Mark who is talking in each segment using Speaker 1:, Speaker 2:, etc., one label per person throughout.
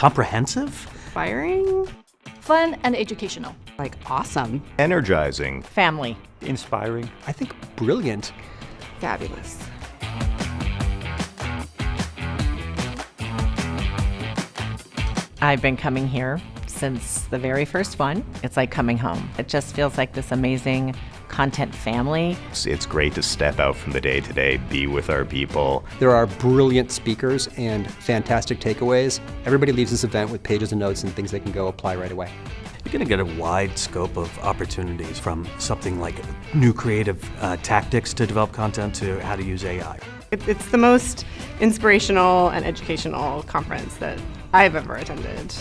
Speaker 1: Comprehensive?
Speaker 2: Inspiring?
Speaker 3: Fun and educational.
Speaker 2: Like awesome.
Speaker 4: Energizing.
Speaker 5: Family.
Speaker 6: Inspiring.
Speaker 7: I think brilliant.
Speaker 2: Fabulous.
Speaker 5: I've been coming here since the very first one. It's like coming home. It just feels like this amazing content family.
Speaker 4: It's great to step out from the day-to-day, be with our people.
Speaker 7: There are brilliant speakers and fantastic takeaways. Everybody leaves this event with pages and notes and things they can go apply right away.
Speaker 1: You're going to get a wide scope of opportunities, from something like new creative tactics to develop content to how to use AI.
Speaker 2: It's the most inspirational and educational conference that I've ever attended.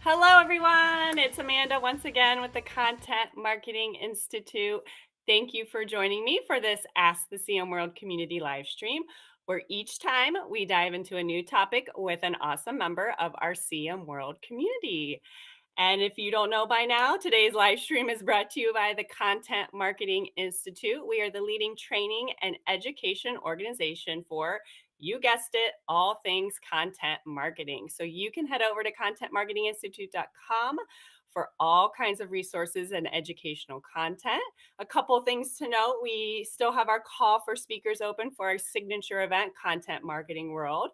Speaker 8: Hello, everyone. It's Amanda once again with the Content Marketing Institute. Thank you for joining me for this Ask the CM World community live stream, where each time we dive into a new topic with an awesome member of our CM World community. And if you don't know by now, today's live stream is brought to you by the Content Marketing Institute. We are the leading training and education organization for, you guessed it, all things content marketing. So you can head over to contentmarketinginstitute.com for all kinds of resources and educational content. A couple things to note: we still have our call for speakers open for our signature event, Content Marketing World.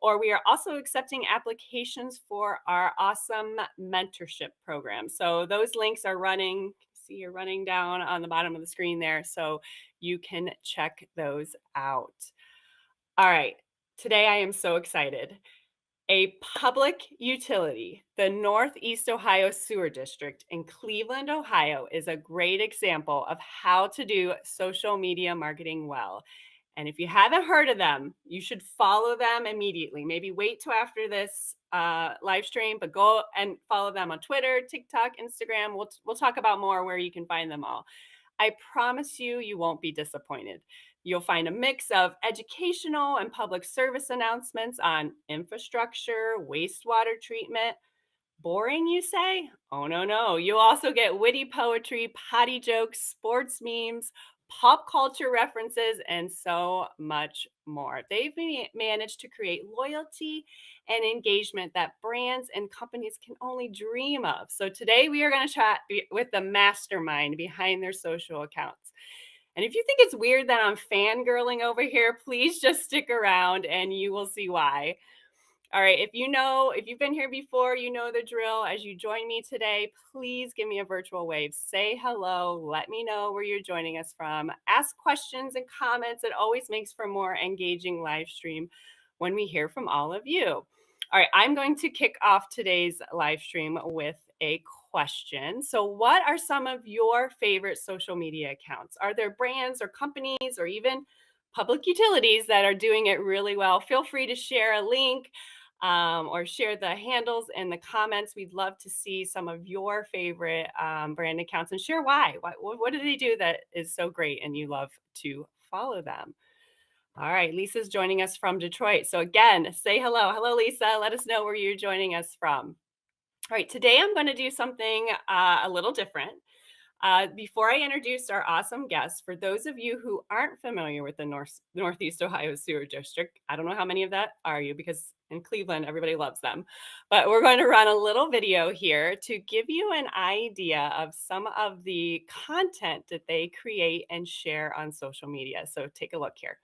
Speaker 8: Or we are also accepting applications for our awesome mentorship program. So those links are running, see you're running down on the bottom of the screen there, so you can check those out. All right, today I am so excited. A public utility, the Northeast Ohio Sewer District in Cleveland, Ohio, is a great example of how to do social media marketing well. And if you haven't heard of them, you should follow them immediately. Maybe wait till after this live stream, but go and follow them on Twitter, TikTok, Instagram. We'll talk about more where you can find them all. I promise you, you won't be disappointed. You'll find a mix of educational and public service announcements on infrastructure, wastewater treatment. Boring, you say? Oh, no. You'll also get witty poetry, potty jokes, sports memes, pop culture references, and so much more. They've managed to create loyalty and engagement that brands and companies can only dream of. So today we are going to chat with the mastermind behind their social accounts. And if you think it's weird that I'm fangirling over here, please just stick around and you will see why. All right, if you've been here before, you know the drill. As you join me today, please give me a virtual wave. Say hello. Let me know where you're joining us from. Ask questions and comments. It always makes for more engaging live stream when we hear from all of you. All right, I'm going to kick off today's live stream with a question. So what are some of your favorite social media accounts? Are there brands or companies or even public utilities that are doing it really well? Feel free to share a link or share the handles in the comments. We'd love to see some of your favorite brand accounts and share why. What do they do that is so great and you love to follow them? All right, Lisa's joining us from Detroit. So again, say hello. Hello, Lisa. Let us know where you're joining us from. All right, today I'm going to do something a little different. Before I introduce our awesome guests, for those of you who aren't familiar with the Northeast Ohio Sewer District, I don't know how many of that are you, because in Cleveland, everybody loves them. But we're going to run a little video here to give you an idea of some of the content that they create and share on social media. So take a look here.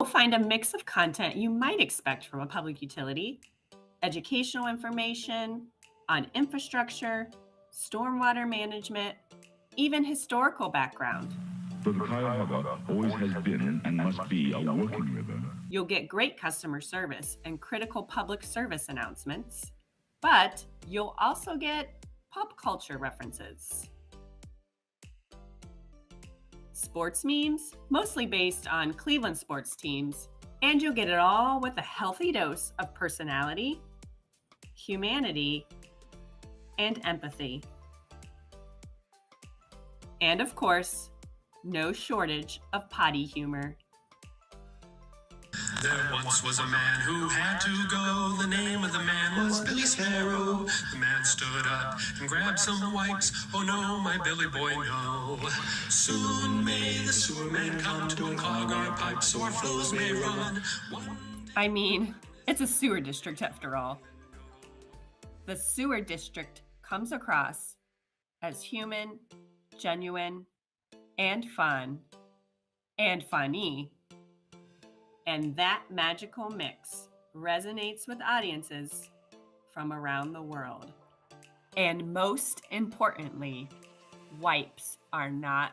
Speaker 8: You'll find a mix of content you might expect from a public utility: educational information on infrastructure, stormwater management, even historical background.
Speaker 9: The Cuyahoga always has been and must be a working river.
Speaker 8: You'll get great customer service and critical public service announcements, but you'll also get pop culture references. sports memes, mostly based on Cleveland sports teams, and you'll get it all with a healthy dose of personality, humanity, and empathy. And of course, no shortage of potty humor.
Speaker 6: There once was a man who had to go. The name of the man was Billy Sparrow. The man stood up and grabbed some wipes. Oh no, my Billy boy, no. Soon may the sewer man come to unclog our pipes so our flows may run.
Speaker 8: I mean, it's a sewer district after all. The sewer district comes across as human, genuine, and fun, and funny. And that magical mix resonates with audiences from around the world. And most importantly, wipes are not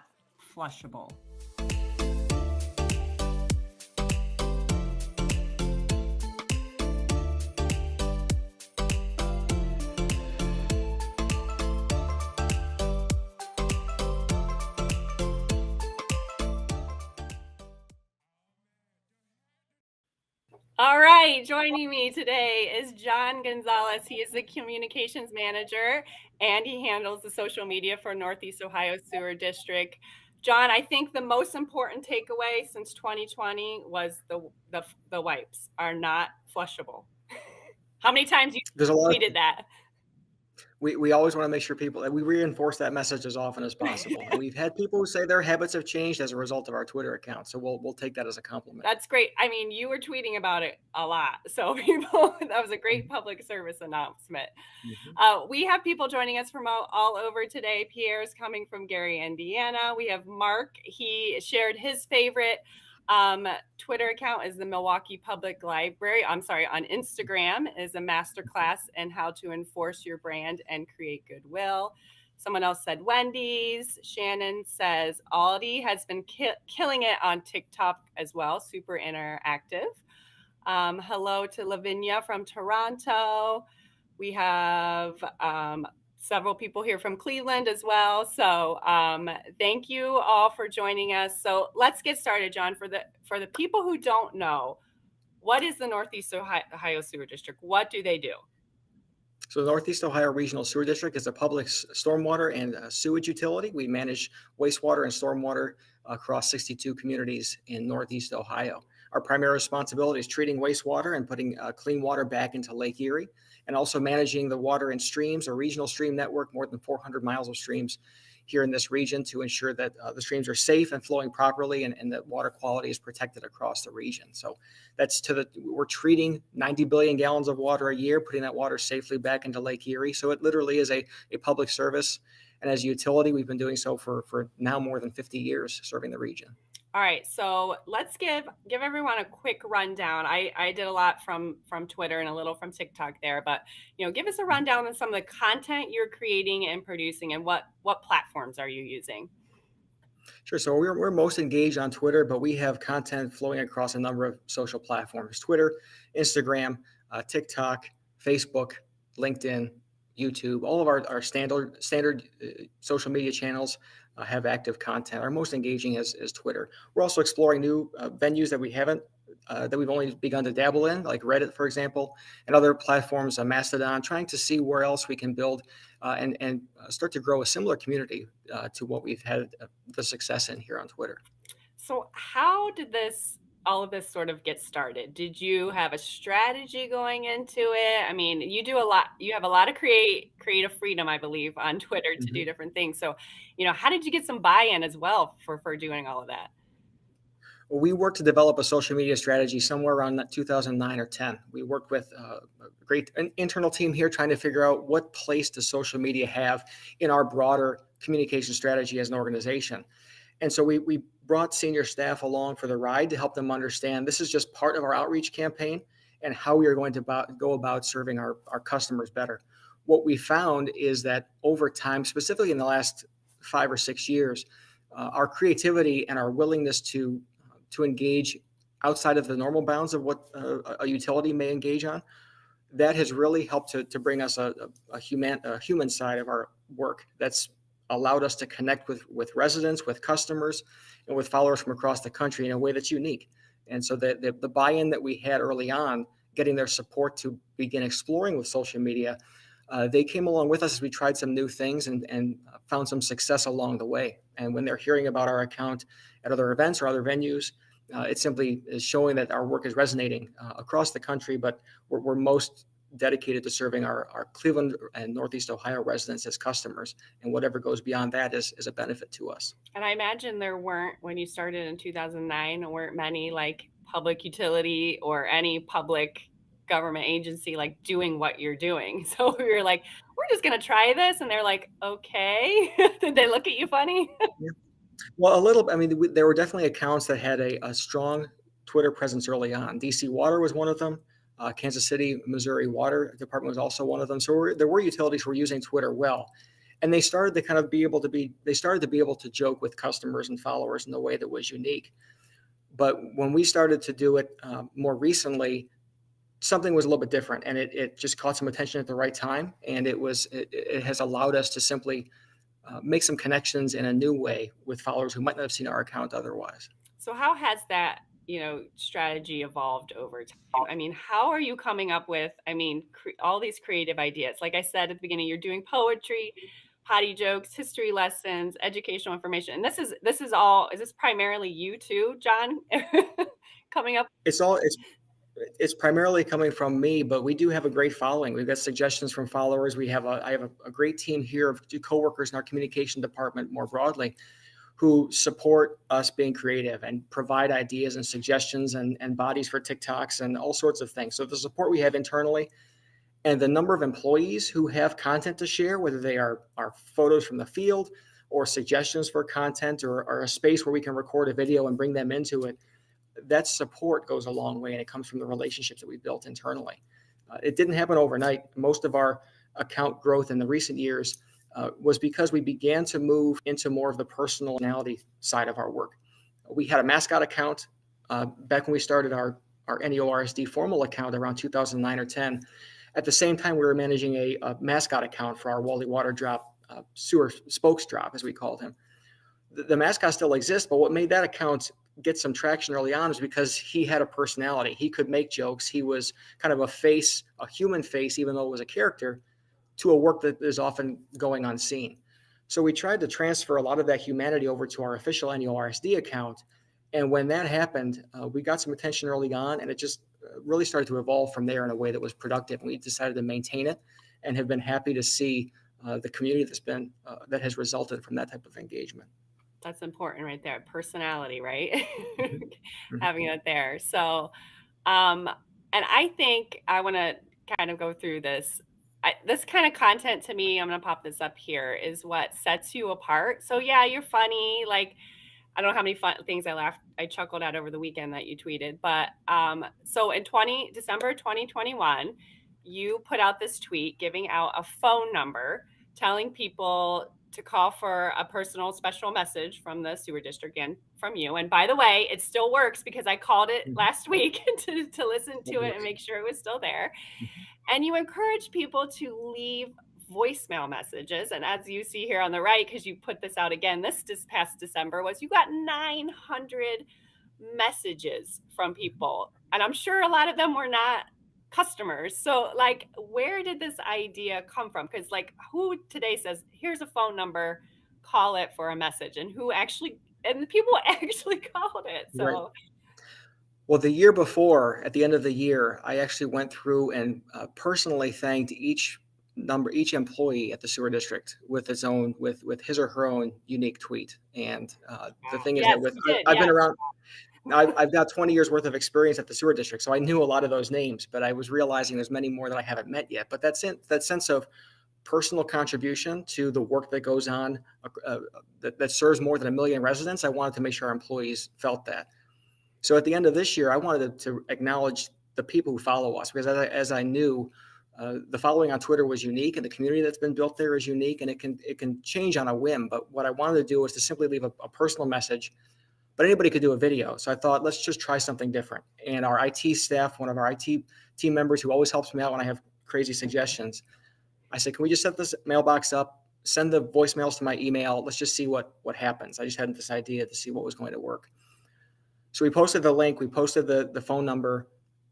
Speaker 8: flushable. All right, joining me today is John Gonzalez. He is the communications manager and he handles the social media for Northeast Ohio Sewer District. John, I think the most important takeaway since 2020 was the wipes are not flushable. How many times you tweeted that?
Speaker 10: We always want to make sure we reinforce that message as often as possible. And we've had people who say their habits have changed as a result of our Twitter account. So we'll take that as a compliment.
Speaker 8: That's great. I mean, you were tweeting about it a lot. So that was a great public service announcement. We have people joining us from all over today. Pierre's coming from Gary, Indiana. We have Mark. He shared his favorite Twitter account is the Milwaukee Public Library. On Instagram is a masterclass in how to enforce your brand and create goodwill. Someone else said Wendy's. Shannon says Aldi has been killing it on TikTok as well. Super interactive. Hello to Lavinia from Toronto. We have several people here from Cleveland as well. So thank you all for joining us. So let's get started, John. For the people who don't know, what is the Northeast Ohio Sewer District? What do they do?
Speaker 10: So the Northeast Ohio Regional Sewer District is a public stormwater and sewage utility. We manage wastewater and stormwater across 62 communities in Northeast Ohio. Our primary responsibility is treating wastewater and putting clean water back into Lake Erie, and also managing the water in streams, a regional stream network, more than 400 miles of streams here in this region to ensure that the streams are safe and flowing properly and that water quality is protected across the region. So that's we're treating 90 billion gallons of water a year, putting that water safely back into Lake Erie. So it literally is a public service. And as a utility, we've been doing so for now more than 50 years, serving the region.
Speaker 8: All right, so let's give everyone a quick rundown. I did a lot from Twitter and a little from TikTok there, but give us a rundown on some of the content you're creating and producing, and what platforms are you using?
Speaker 10: Sure. So we're most engaged on Twitter, but we have content flowing across a number of social platforms: Twitter, Instagram, TikTok, Facebook, LinkedIn, YouTube. All of our standard social media channels have active content. Our most engaging is Twitter. We're also exploring new venues that we've only begun to dabble in, like Reddit, for example, and other platforms, Mastodon, trying to see where else we can build and start to grow a similar community to what we've had the success in here on Twitter. So
Speaker 8: how did all of this sort of get started? Did you have a strategy going into it? I mean, you have a lot of creative freedom, I believe, on Twitter to do different things. So, how did you get some buy-in as well for doing all of that?
Speaker 10: Well, we worked to develop a social media strategy somewhere around 2009 or 10. We worked with a great internal team here trying to figure out what place does social media have in our broader communication strategy as an organization. And so we brought senior staff along for the ride to help them understand this is just part of our outreach campaign and how we are going to go about serving our customers better. What we found is that over time, specifically in the last 5 or 6 years, our creativity and our willingness to engage outside of the normal bounds of what a utility may engage on, that has really helped to bring us a human side of our work that's allowed us to connect with residents, with customers, and with followers from across the country in a way that's unique. And so the buy-in that we had early on, getting their support to begin exploring with social media, they came along with us as we tried some new things and found some success along the way. And when they're hearing about our account at other events or other venues, it simply is showing that our work is resonating across the country, but we're most dedicated to serving our Cleveland and Northeast Ohio residents as customers. And whatever goes beyond that is a benefit to us.
Speaker 8: And I imagine there weren't, when you started in 2009, weren't many like public utility or any public government agency like doing what you're doing. So you're like, we're just going to try this. And they're like, okay. Did they look at you funny?
Speaker 10: Well, a little. I mean, there were definitely accounts that had a strong Twitter presence early on. DC Water was one of them. Kansas City, Missouri Water Department was also one of them. So there were utilities who were using Twitter well, and they started to kind of be able to joke with customers and followers in a way that was unique. But when we started to do it more recently, something was a little bit different, and it just caught some attention at the right time, and it has allowed us to simply make some connections in a new way with followers who might not have seen our account otherwise.
Speaker 8: So how has that, strategy evolved over time? I mean, how are you coming up with, all these creative ideas? Like I said at the beginning, you're doing poetry, potty jokes, history lessons, educational information. And is this primarily you too, John, coming up?
Speaker 10: It's primarily coming from me, but we do have a great following. We've got suggestions from followers. I have a great team here of coworkers in our communication department more broadly who support us being creative and provide ideas and suggestions and bodies for TikToks and all sorts of things. So the support we have internally and the number of employees who have content to share, whether they are photos from the field or suggestions for content or a space where we can record a video and bring them into it, that support goes a long way, and it comes from the relationships that we built internally. It didn't happen overnight. Most of our account growth in the recent years was because we began to move into more of the personality side of our work. We had a mascot account back when we started our NEORSD formal account around 2009 or 10. At the same time, we were managing a mascot account for our Wally Water Drop sewer spokes drop, as we called him. The mascot still exists, but what made that account get some traction early on is because he had a personality. He could make jokes. He was kind of a human face, even though it was a character, to a work that is often going unseen. So we tried to transfer a lot of that humanity over to our official NEORSD account. And when that happened, we got some attention early on, and it just really started to evolve from there in a way that was productive. And we decided to maintain it and have been happy to see the community that has resulted from that type of engagement.
Speaker 8: That's important right there. Personality, right?
Speaker 10: Mm-hmm.
Speaker 8: Having it there. So, and I think I want to kind of go through this. This kind of content to me, I'm going to pop this up here, is what sets you apart. So yeah, you're funny. Like, I don't know how many fun things I chuckled at over the weekend that you tweeted. But so in December 2021, you put out this tweet giving out a phone number, telling people to call for a personal special message from the sewer district and from you. And by the way, it still works because I called it last week to listen to it and make sure it was still there. And you encourage people to leave voicemail messages. And as you see here on the right, because you put this out again this past December, you got 900 messages from people. And I'm sure a lot of them were not customers. So like, where did this idea come from? Because like, who today says, here's a phone number, call it for a message, and the people actually called it. So
Speaker 10: right. Well, the year before, at the end of the year, I actually went through and personally thanked each employee at the sewer district with his or her own unique tweet. And the thing is I've been around. I've got 20 years worth of experience at the sewer district, so I knew a lot of those names, but I was realizing there's many more that I haven't met yet. But that sense of personal contribution to the work that goes on that serves more than 1 million residents, I wanted to make sure our employees felt that. So at the end of this year, I wanted to acknowledge the people who follow us, because as I knew, the following on Twitter was unique, and the community that's been built there is unique, and it can change on a whim. But what I wanted to do was to simply leave a personal message. But anybody could do a video. So I thought, let's just try something different. And our IT staff, one of our IT team members who always helps me out when I have crazy suggestions, I said, can we just set this mailbox up send the voicemails to my email. Let's just see what happens. I just had this idea to see what was going to work. So we posted the link, we posted the phone number,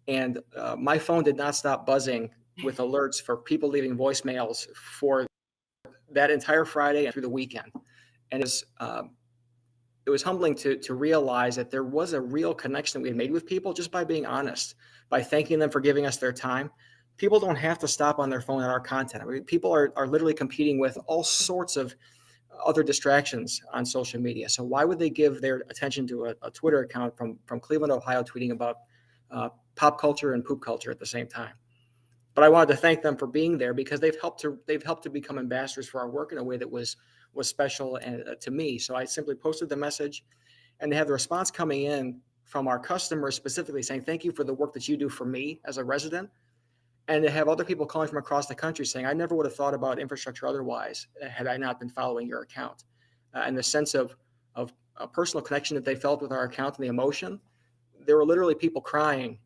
Speaker 10: and my phone did not stop buzzing with alerts for people leaving voicemails for that entire Friday and through the weekend. And it was humbling to realize that there was a real connection that we had made with people just by being honest, by thanking them for giving us their time. People don't have to stop on their phone at our content. I mean, people are literally competing with all sorts of other distractions on social media. So why would they give their attention to a Twitter account from Cleveland, Ohio, tweeting about pop culture and poop culture at the same time? But I wanted to thank them for being there because they've helped to become ambassadors for our work in a way that was special and to me. So I simply posted the message, and they have the response coming in from our customers specifically saying, thank you for the work that you do for me as a resident. And they have other people calling from across the country saying, I never would have thought about infrastructure otherwise had I not been following your account. And the sense of a personal connection that they felt with our account and the emotion, there were literally people crying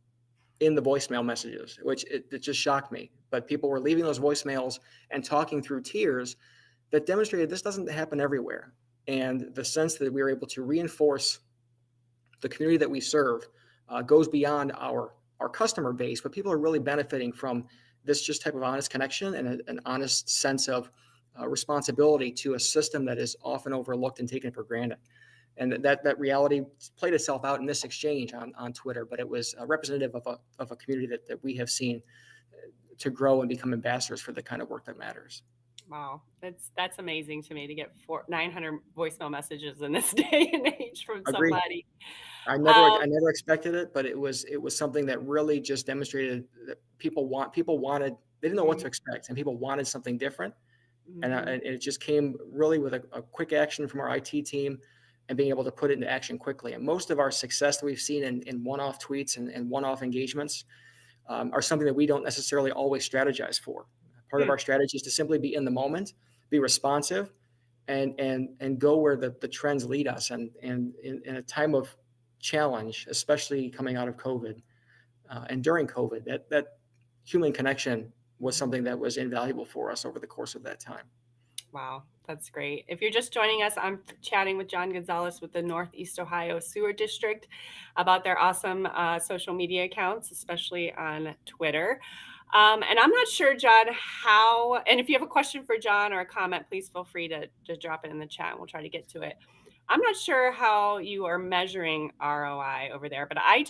Speaker 10: in the voicemail messages, which it just shocked me. But people were leaving those voicemails and talking through tears that demonstrated this doesn't happen everywhere. And the sense that we were able to reinforce the community that we serve goes beyond our customer base, but people are really benefiting from this just type of honest connection and an honest sense of responsibility to a system that is often overlooked and taken for granted. And that reality played itself out in this exchange on Twitter, but it was representative of a community that we have seen to grow and become ambassadors for the kind of work that matters.
Speaker 8: Wow, that's amazing to me to get 900 voicemail messages in this day and age from
Speaker 10: Agreed.
Speaker 8: somebody.
Speaker 10: I never expected it, but it was something that really just demonstrated that people wanted, they didn't know what to expect, and people wanted something different.
Speaker 8: Mm-hmm.
Speaker 10: And it just came really with a quick action from our IT team and being able to put it into action quickly. And most of our success that we've seen in one-off tweets and one-off engagements are something that we don't necessarily always strategize for. Part of our strategy is to simply be in the moment, be responsive, and go where the trends lead us. And in a time of challenge, especially coming out of COVID and during COVID, that human connection was something that was invaluable for us over the course of that time.
Speaker 8: Wow, that's great. If you're just joining us, I'm chatting with John Gonzalez with the Northeast Ohio Sewer District about their awesome social media accounts, especially on Twitter. And I'm not sure, John, and if you have a question for John or a comment, please feel free to drop it in the chat and we'll try to get to it. I'm not sure how you are measuring ROI over there, but I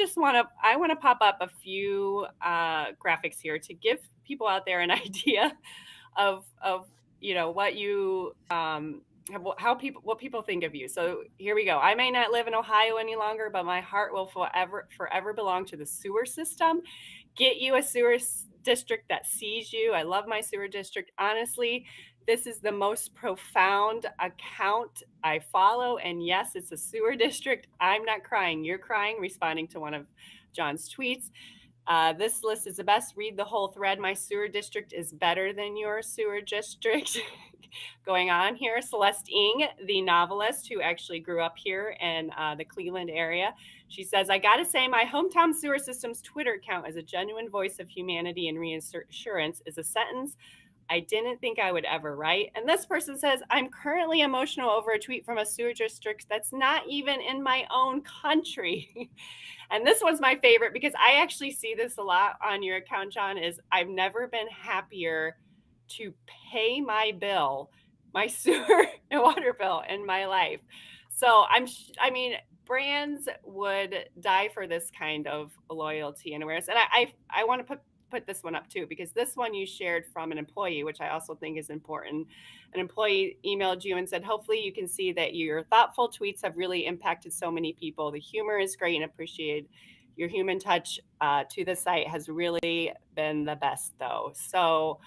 Speaker 8: want to pop up a few graphics here to give people out there an idea of what you what people think of you. So here we go. I may not live in Ohio any longer, but my heart will forever belong to the sewer system. Get you a sewer district that sees you. I love my sewer district. Honestly, this is the most profound account I follow. And yes, it's a sewer district. I'm not crying. You're crying, responding to one of John's tweets. This list is the best. Read the whole thread. My sewer district is better than your sewer district. Going on here, Celeste Ng, the novelist who actually grew up here in the Cleveland area. She says, I got to say, my hometown sewer system's Twitter account as a genuine voice of humanity and reassurance is a sentence I didn't think I would ever write. And this person says, I'm currently emotional over a tweet from a sewer district that's not even in my own country. And this one's my favorite because I actually see this a lot on your account, John, is I've never been happier to pay my bill, my sewer and water bill in my life. So I mean, brands would die for this kind of loyalty and awareness. And I want to put this one up too, because this one you shared from an employee, which I also think is important. An employee emailed you and said, hopefully you can see that your thoughtful tweets have really impacted so many people. The humor is great and appreciated. Your human touch to the site has really been the best though. So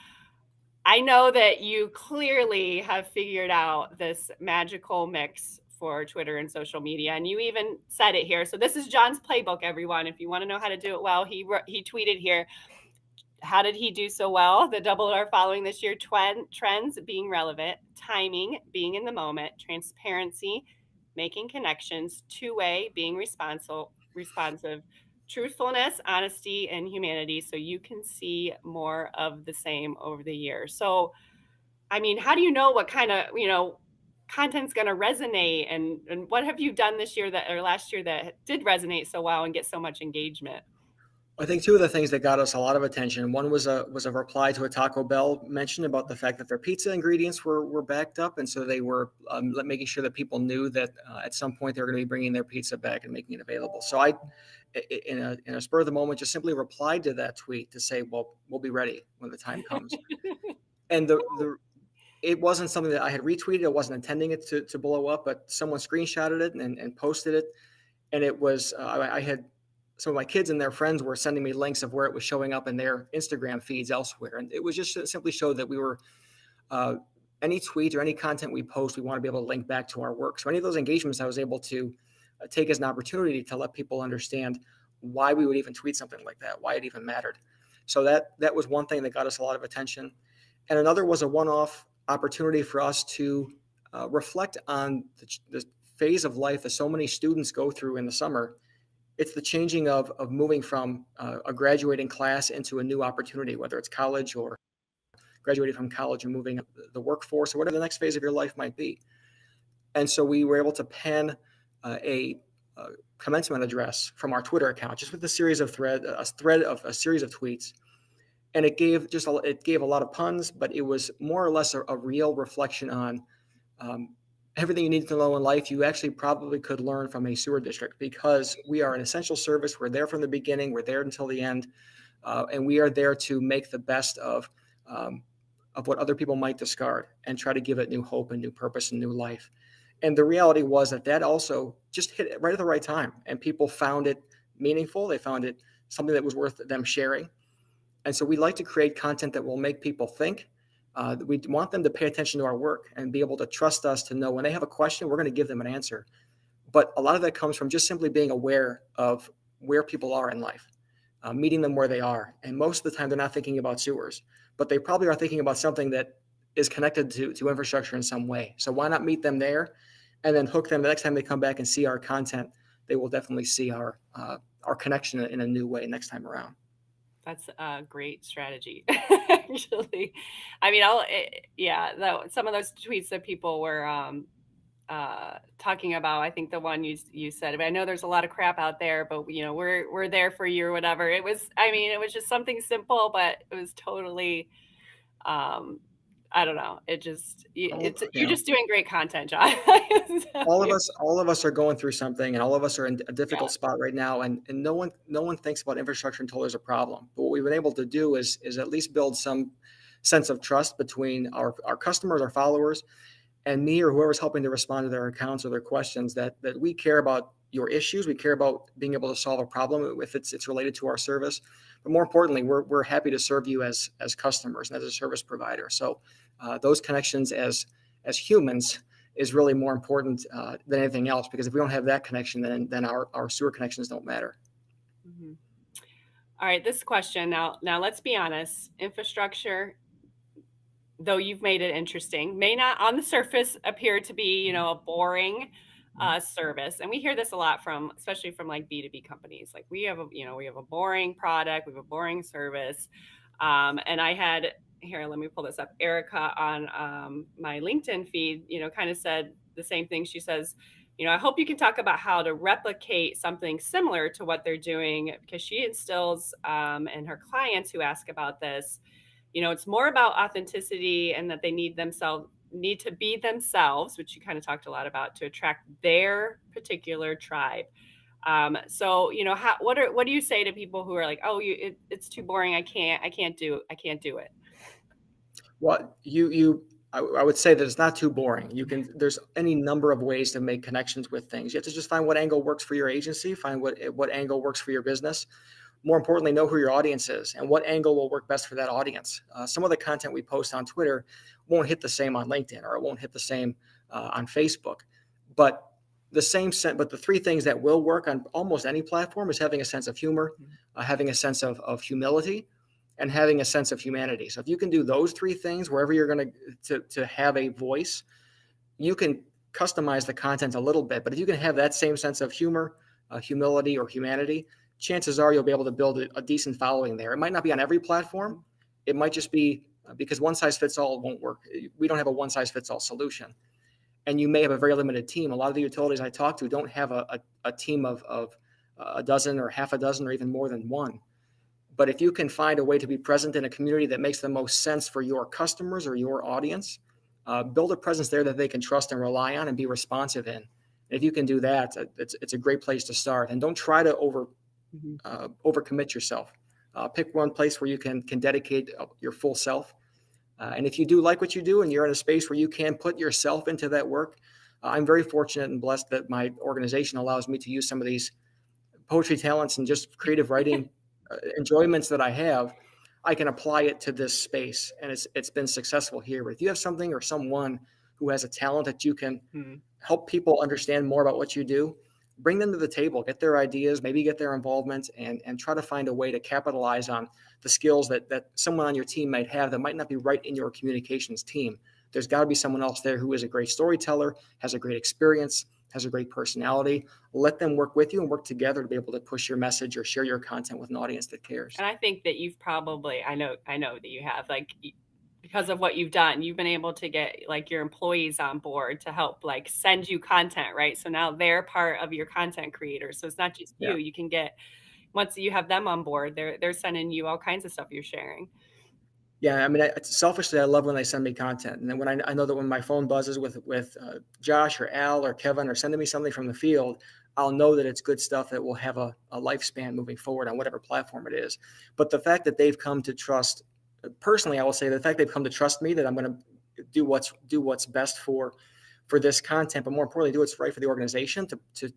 Speaker 8: I know that you clearly have figured out this magical mix for Twitter and social media. And you even said it here. So this is John's playbook, everyone. If you want to know how to do it well, he tweeted here. How did he do so well? The double our following this year: trends being relevant, timing being in the moment, transparency, making connections, two-way being responsive, truthfulness, honesty, and humanity. So you can see more of the same over the years. So I mean, how do you know what kind of, content's going to resonate, and what have you done this year that or last year that did resonate so well and get so much engagement?
Speaker 10: I think two of the things that got us a lot of attention. One was a reply to a Taco Bell mention about the fact that their pizza ingredients were backed up, and so they were making sure that people knew that at some point they were going to be bringing their pizza back and making it available. So in a spur of the moment, just simply replied to that tweet to say, "Well, we'll be ready when the time comes." And it wasn't something that I had retweeted. I wasn't intending it to blow up, but someone screenshotted it and posted it. And it was, I had some of my kids and their friends were sending me links of where it was showing up in their Instagram feeds elsewhere. And it was just simply showed that we were, any tweet or any content we post, we want to be able to link back to our work. So any of those engagements I was able to take as an opportunity to let people understand why we would even tweet something like that, why it even mattered. So that was one thing that got us a lot of attention. And another was a one-off opportunity for us to reflect on the phase of life that so many students go through in the summer. It's the changing of moving from a graduating class into a new opportunity, whether it's college or graduating from college and moving up the workforce or whatever the next phase of your life might be. And so we were able to pen a commencement address from our Twitter account, just with a series of a series of tweets. And it gave a lot of puns, but it was more or less a real reflection on everything you need to know in life. You actually probably could learn from a sewer district, because we are an essential service. We're there from the beginning. We're there until the end, and we are there to make the best of what other people might discard and try to give it new hope and new purpose and new life. And the reality was that also just hit it right at the right time, and people found it meaningful. They found it something that was worth them sharing. And so we like to create content that will make people think. We want them to pay attention to our work and be able to trust us to know when they have a question, we're going to give them an answer. But a lot of that comes from just simply being aware of where people are in life, meeting them where they are. And most of the time, they're not thinking about sewers, but they probably are thinking about something that is connected to infrastructure in some way. So why not meet them there and then hook them the next time they come back and see our content? They will definitely see our connection in a new way next time around.
Speaker 8: That's a great strategy, actually. I mean, some of those tweets that people were talking about, I think the one you said, I mean, I know there's a lot of crap out there, but we're there for you or whatever. It was just something simple, but it was totally, I don't know. You're just doing great content, John.
Speaker 10: All of us are going through something, and all of us are in a difficult spot right now. And no one thinks about infrastructure until there's a problem. But what we've been able to do is at least build some sense of trust between our customers, our followers, and me or whoever's helping to respond to their accounts or their questions, that we care about your issues. We care about being able to solve a problem if it's related to our service. But more importantly, we're happy to serve you as customers and as a service provider. So those connections as humans is really more important than anything else, because if we don't have that connection, then our sewer connections don't matter.
Speaker 8: Mm-hmm. All right, this question now let's be honest. Infrastructure, though you've made it interesting, may not on the surface appear to be, a boring service. And we hear this a lot especially from like B2B companies. Like we have a boring product, we have a boring service. And I had here, let me pull this up. Erica on my LinkedIn feed, kind of said the same thing. She says, I hope you can talk about how to replicate something similar to what they're doing, because she instills and her clients who ask about this, it's more about authenticity, and that they need to be themselves, which you kind of talked a lot about, to attract their particular tribe. So, what do you say to people who are like, oh, it's too boring. I can't do it.
Speaker 10: Well, I would say that it's not too boring. There's any number of ways to make connections with things. You have to just find what angle works for your agency, find what angle works for your business. More importantly, know who your audience is and what angle will work best for that audience. Some of the content we post on Twitter won't hit the same on LinkedIn, or it won't hit the same on Facebook. But the three things that will work on almost any platform is having a sense of humor, having a sense of humility, and having a sense of humanity. So if you can do those three things wherever you're going to have a voice, you can customize the content a little bit. But if you can have that same sense of humor, humility, or humanity, chances are you'll be able to build a decent following there. It might not be on every platform. It might just be because one size fits all won't work. We don't have a one size fits all solution. And you may have a very limited team. A lot of the utilities I talk to don't have a team of a dozen or half a dozen or even more than one. But if you can find a way to be present in a community that makes the most sense for your customers or your audience, build a presence there that they can trust and rely on and be responsive in. If you can do that, it's a great place to start. And don't try to overcommit yourself. Pick one place where you can dedicate your full self. And if you do like what you do and you're in a space where you can put yourself into that work, I'm very fortunate and blessed that my organization allows me to use some of these poetry talents and just creative writing enjoyments that I have. I can apply it to this space, and it's been successful here. But if you have something or someone who has a talent that you can help people understand more about what you do, bring them to the table, get their ideas, maybe get their involvement, and try to find a way to capitalize on the skills that someone on your team might have that might not be right in your communications team. There's got to be someone else there who is a great storyteller, has a great experience, has a great personality. Let them work with you and work together to be able to push your message or share your content with an audience that cares.
Speaker 8: And I think that you've probably, I know that you have, like, because of what you've done, you've been able to get like your employees on board to help like send you content, right? So now they're part of your content creators. So it's not just you. You can get, once you have them on board, they're sending you all kinds of stuff you're sharing.
Speaker 10: Yeah, I mean, selfishly, I love when they send me content, and then when I know that when my phone buzzes with Josh or Al or Kevin or sending me something from the field, I'll know that it's good stuff that will have a lifespan moving forward on whatever platform it is. But the fact that they've come to trust, personally, I will say the fact they've come to trust me that I'm going to do what's best for this content, but more importantly, do what's right for the organization to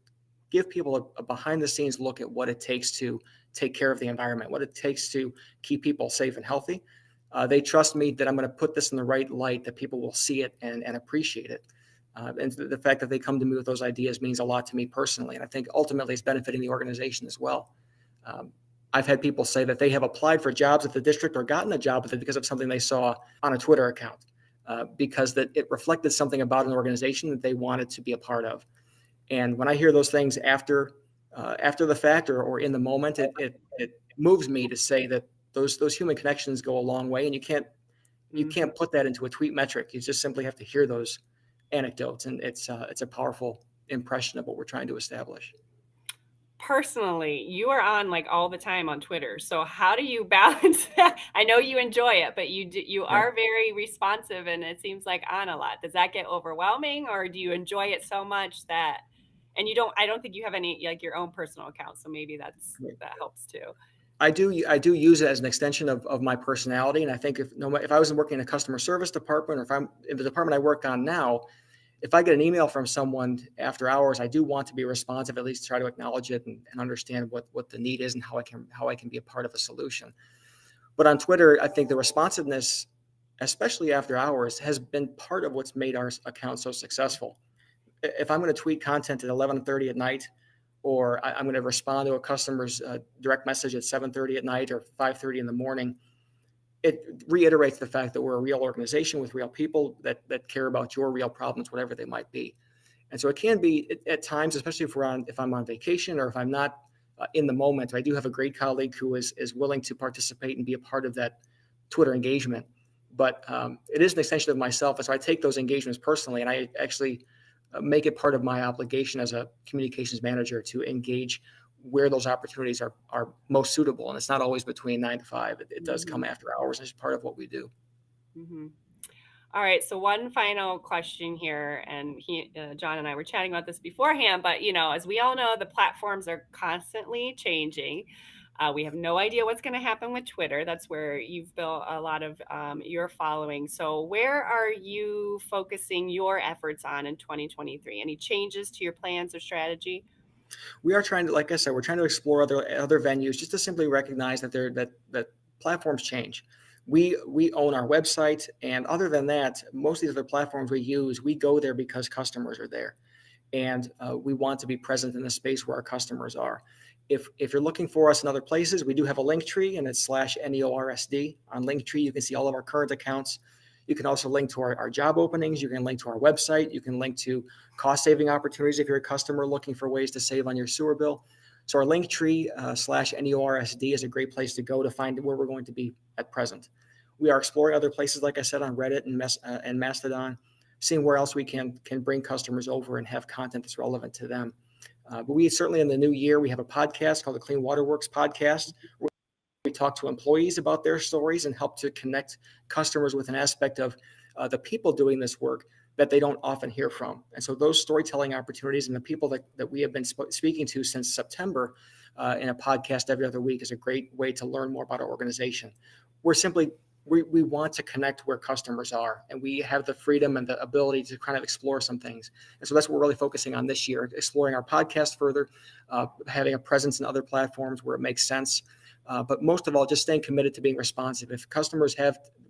Speaker 10: give people a behind the scenes look at what it takes to take care of the environment, what it takes to keep people safe and healthy. They trust me that I'm going to put this in the right light, that people will see it and appreciate it. And the fact that they come to me with those ideas means a lot to me personally. And I think ultimately it's benefiting the organization as well. I've had people say that they have applied for jobs at the district or gotten a job with it because of something they saw on a Twitter account, because that it reflected something about an organization that they wanted to be a part of. And when I hear those things after the fact or in the moment, it moves me to say that those human connections go a long way, and you can't put that into a tweet metric. You just simply have to hear those anecdotes, and it's a powerful impression of what we're trying to establish.
Speaker 8: Personally, you are on like all the time on Twitter. So how do you balance that? I know you enjoy it, but you are very responsive, and it seems like on a lot. Does that get overwhelming, or do you enjoy it so much that, and I don't think you have any like your own personal account, so maybe that helps too.
Speaker 10: I do use it as an extension of my personality, and I think if I was working in a customer service department, or if I'm in the department I work on now, if I get an email from someone after hours, I do want to be responsive, at least try to acknowledge it and understand what the need is and how I can be a part of a solution. But on Twitter, I think the responsiveness, especially after hours, has been part of what's made our account so successful. If I'm going to tweet content at 11:30 at night, or I'm going to respond to a customer's direct message at 7:30 at night or 5:30 in the morning, it reiterates the fact that we're a real organization with real people that care about your real problems, whatever they might be. And so it can be at times, especially if I'm on vacation or if I'm not in the moment. I do have a great colleague who is willing to participate and be a part of that Twitter engagement. But it is an extension of myself, and so I take those engagements personally, and I actually make it part of my obligation as a communications manager to engage where those opportunities are most suitable. And it's not always between 9 to 5. It does come after hours as part of what we do.
Speaker 8: Mm-hmm. All right. So one final question here, and John and I were chatting about this beforehand, but as we all know, the platforms are constantly changing. We have no idea what's going to happen with Twitter. That's where you've built a lot of your following. So where are you focusing your efforts on in 2023? Any changes to your plans or strategy?
Speaker 10: We are trying to, like I said, we're trying to explore other venues just to simply recognize that that platforms change. We own our website, and other than that, most of these other platforms we use, we go there because customers are there, and we want to be present in the space where our customers are. If you're looking for us in other places, we do have a link tree, and it's /NEORSD. On Linktree, you can see all of our current accounts. You can also link to our job openings. You can link to our website. You can link to cost-saving opportunities if you're a customer looking for ways to save on your sewer bill. So our Linktree /NEORSD is a great place to go to find where we're going to be at present. We are exploring other places, like I said, on Reddit and Mastodon, seeing where else we can bring customers over and have content that's relevant to them. But we certainly, in the new year, we have a podcast called the Clean Water Works podcast. We talk to employees about their stories and help to connect customers with an aspect of the people doing this work that they don't often hear from. And so those storytelling opportunities and the people that we have been speaking to since September in a podcast every other week is a great way to learn more about our organization. We want to connect where customers are, and we have the freedom and the ability to kind of explore some things. And so that's what we're really focusing on this year, exploring our podcast further, having a presence in other platforms where it makes sense. But most of all, just staying committed to being responsive. If customers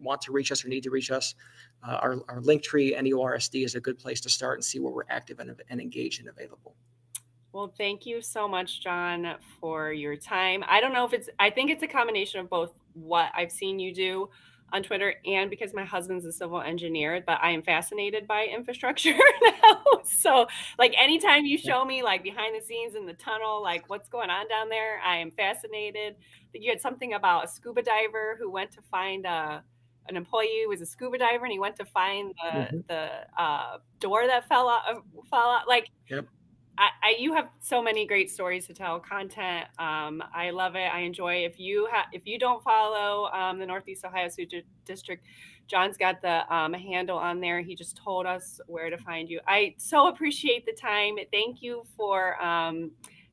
Speaker 10: want to reach us or need to reach us, our Linktree NEORSD is a good place to start and see where we're active and engaged and available.
Speaker 8: Well, thank you so much, John, for your time. I don't know if I think it's a combination of both what I've seen you do on Twitter and because my husband's a civil engineer, but I am fascinated by infrastructure now. So like anytime you show me like behind the scenes in the tunnel, like what's going on down there, I am fascinated. You had something about a scuba diver who went to find an employee who was a scuba diver, and he went to find the door that fell out. Like,
Speaker 10: yep.
Speaker 8: You have so many great stories to tell. Content, I love it. I enjoy. If you don't follow the Northeast Ohio Sewer District, John's got the handle on there. He just told us where to find you. I so appreciate the time. Thank you for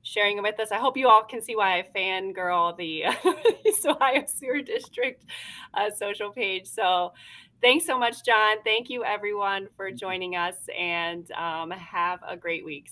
Speaker 8: sharing it with us. I hope you all can see why I fangirl the Northeast Ohio Sewer District social page. So thanks so much, John. Thank you, everyone, for joining us, and have a great week.